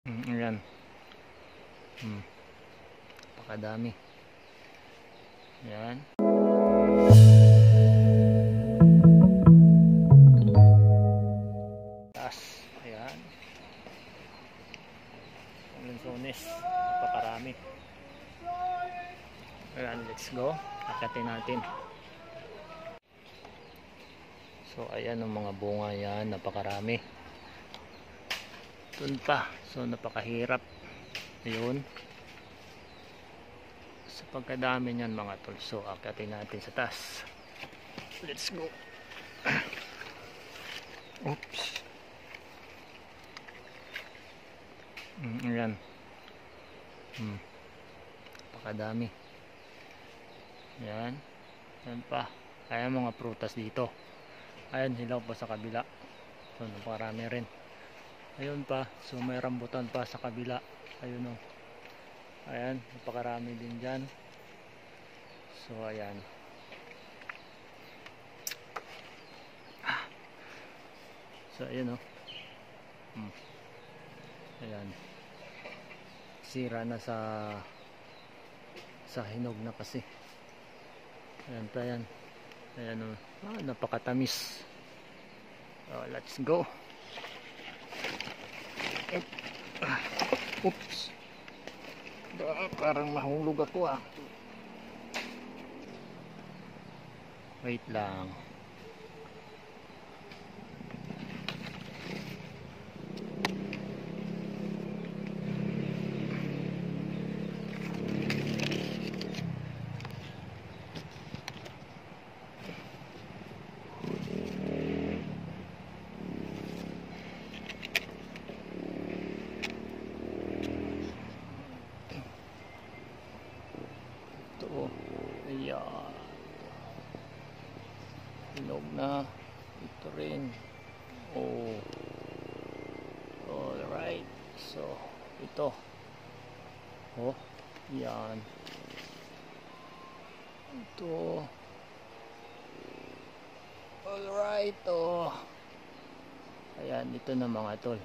Ayan. Napakadami. Ayan. Taas. Ayan. Lansones. Napakarami. Ayan, let's go. Akatin natin. So ayan ang mga bunga yan, napakarami. Doon pa, so napakahirap. Ayun. Sa pagkadami niyan mga tol, so akatin natin sa taas. Let's go. Oops. Ayan. Napakadami. Ayan. Ayan pa. Ayan mga prutas dito. Ayan, hilaw pa sa kabila. So napakarami rin. Ayun pa, so may rambutan pa sa kabila. Ayun o. Ayan, napakarami din dyan. So ayan. So ayan o. Ayan. Sira na sa hinog na kasi. Ayan pa yan. Ayan o. Napakatamis. Let's go. Oops. Parang mahulog ako ah. Wait lang. Ayan. Hinog na. Ito rin. Alright. So, ito. Yan. Ito. Alright. Ayan, ito na mga tol.